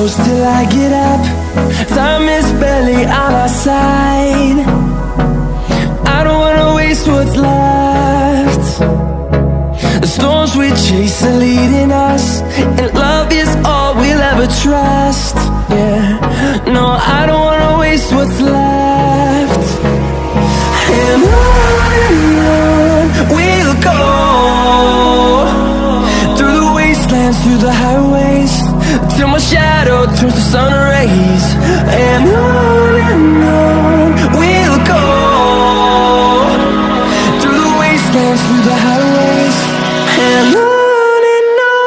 close till I get up. Time is barely on our side. I don't wanna waste what's left. The storms we chase are leading us, and love is all we'll ever trust. Yeah, no, I don't wanna waste what's left. And on we'll go, through the wastelands, through the highways, till my shadow turns to sun rays. And on we'll go, through the wastelands, through the highways, and on we'll go.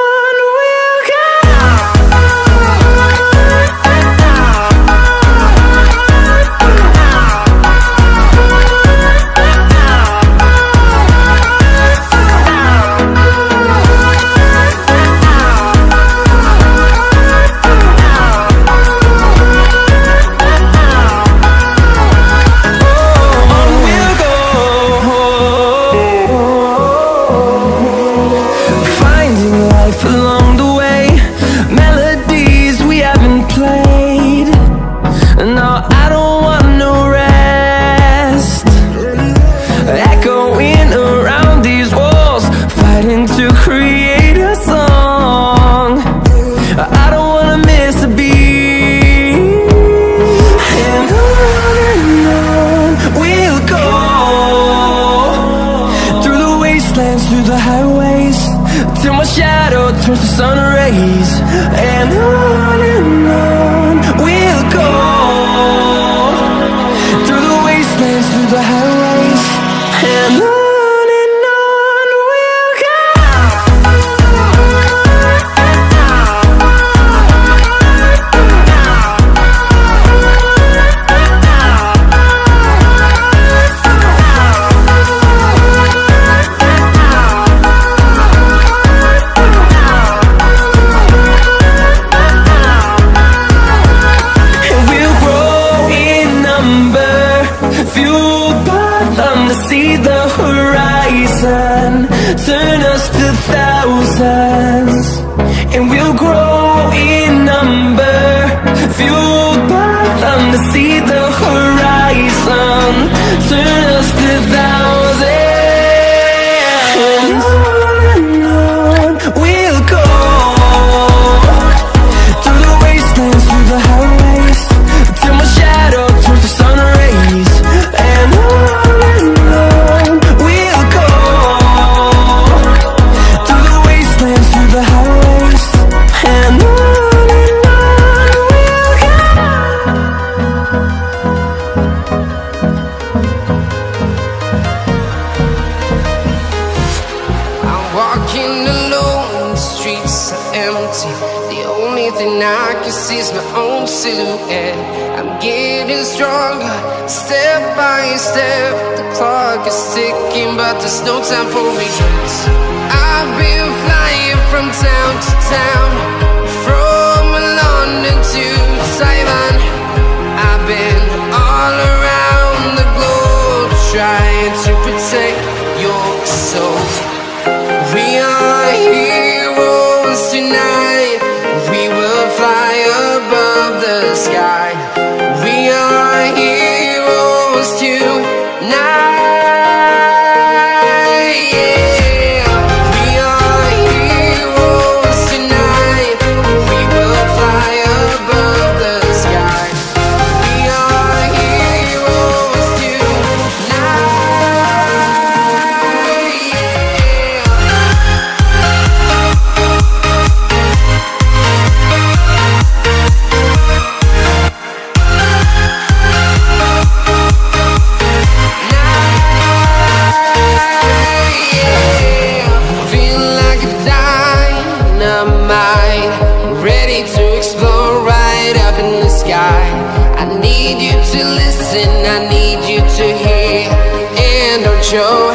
Through the highways, till my shadow turns to sun rays. And on we'll go, through the wastelands, through the highways, and on we'll go. See the horizon, turn us to thousands, and we'll grow in number, fueled by them to see the horizon, turn us to thousands. And on we'll go, through the wastelands, through the highways, till my shadow turns to sun rays. And on I can see is my own silhouette. I'm getting stronger, step by step. The clock is ticking, but there's no time for regrets. I've been flying from town to town, from London to Taiwan. I've been all around the globe, trying to protect your soul. We are heroes tonight. We will fly above the sky. We are heroes tonight. Yeah. We are heroes tonight. We will fly above the sky. We are heroes tonight. I need you to listen, I need you to hear, and don't show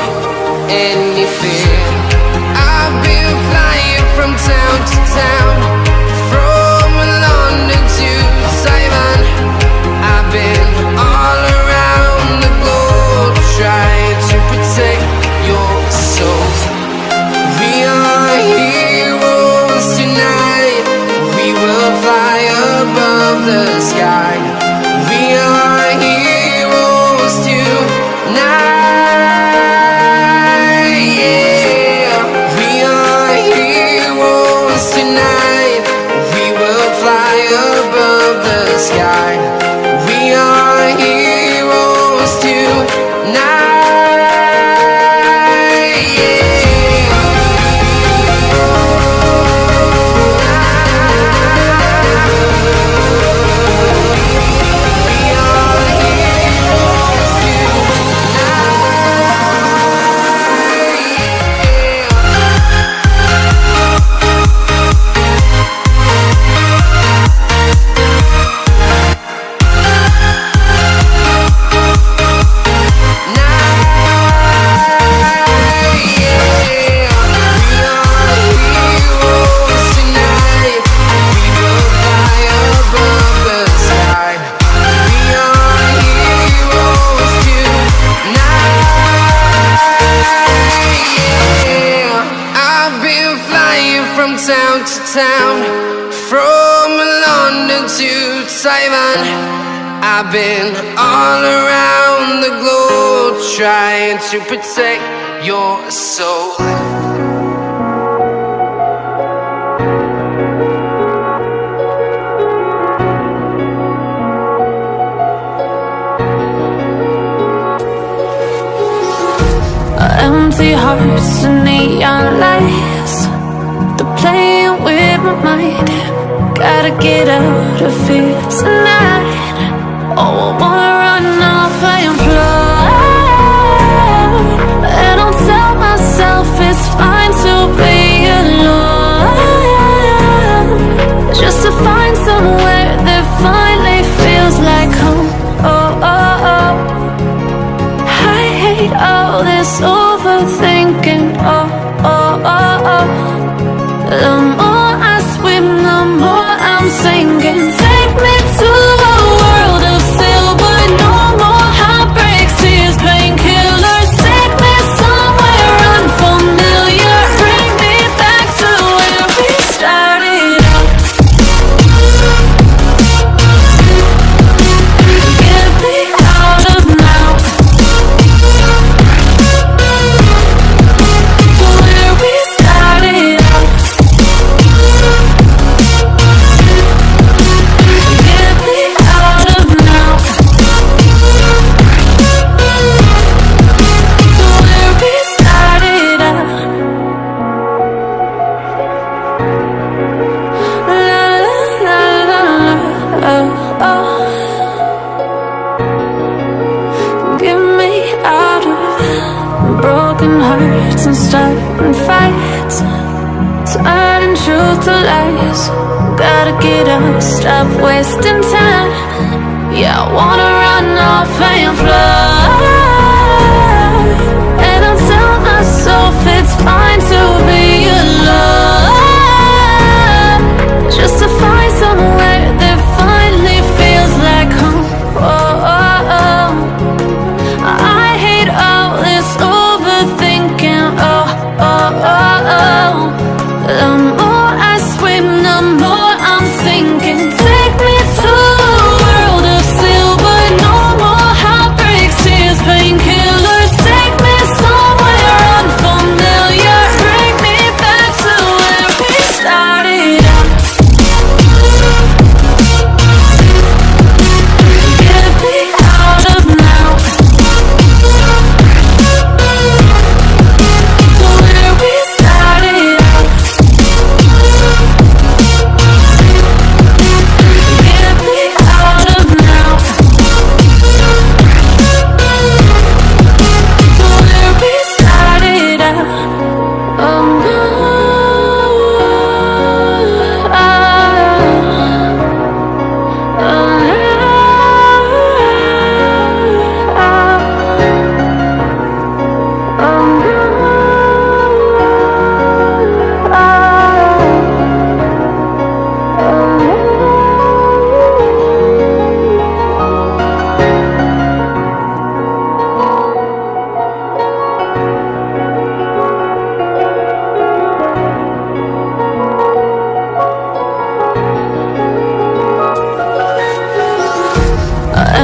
any fear. I've been flying from town to town, from London to Taiwan. I've been all around the globe, trying to protect your soul. We are heroes tonight. We will fly up above the sky. We are heroes tonight, yeah. We are heroes tonight. We will fly above the sky. We are heroes tonight. From town to town, from London to Taiwan, I've been all around the globe trying to protect your soul. Empty hearts and neon lights, playing with my mind. Gotta get out of here tonight. Oh, I wanna run off and fly, and I'll tell myself it's fine to be alone, just to find somewhere that finally feels like home. Oh, oh, oh. I hate all this overthinking. Oh, oh, oh, oh. The more I swim, the more I'm sinking. Take me to a world of silver. No more heartbreaks, tears, painkillers. Take me somewhere unfamiliar. Bring me back to where we started out. Get me out of now, to where we started out. Broken hearts and starting fights, turning truth to lies. Gotta get up, stop wasting time. Yeah, I wanna run off and fly, and I'll tell myself it's fine to be alone, just to find somewhere that finally feels like home. Oh, oh, oh. I hate all this overthinking. Oh, oh, oh, oh. The more I swim, the more I'm sinking. Take me to a world of silver. No more heartbreaks.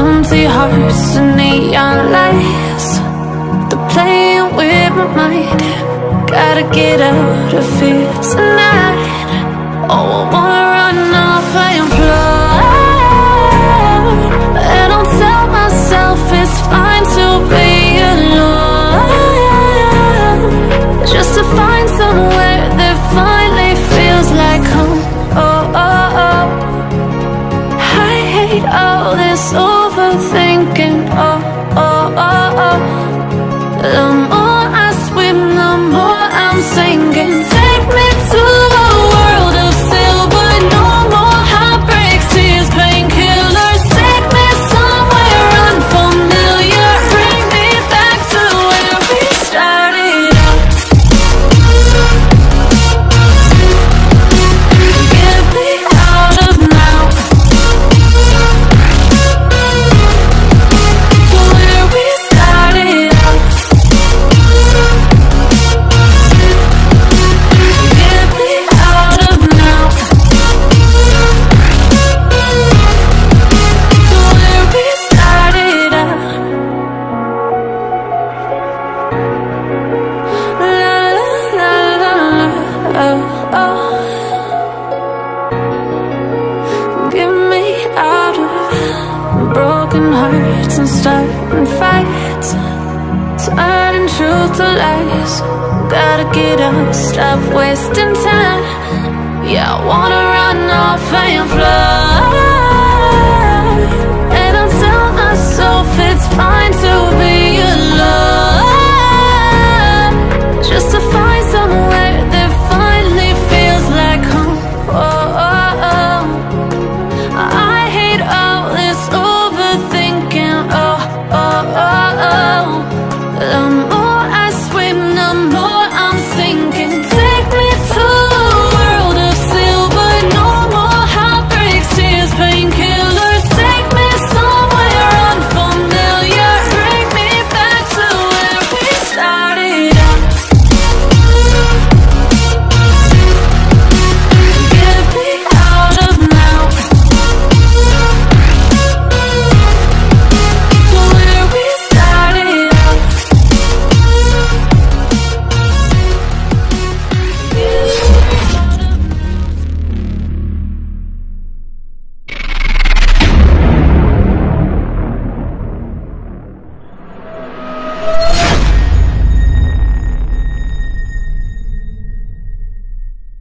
empty hearts and neon lights. They're playing with my mind. Gotta get out of here tonight. Oh, I wanna run off and fly. And I'll tell myself it's fine to be alone, just to find somewhere that finally feels like home. Oh, oh, oh. I hate all this overthinking. Oh, oh, oh, oh. The more I swim, the more I'm sinking. Take me to a world of silver. No more heartbreaks, tears, painkillers. Take me somewhere unfamiliar. Bring me back to where we started out. Get me out of now, to where we started out. Get me out of now, to where we started out. La la la la, oh, oh. Get me out of broken hearts and starting fights, turning truth to lies. Gotta get up, stop wasting time. Yeah, I wanna run off and fly.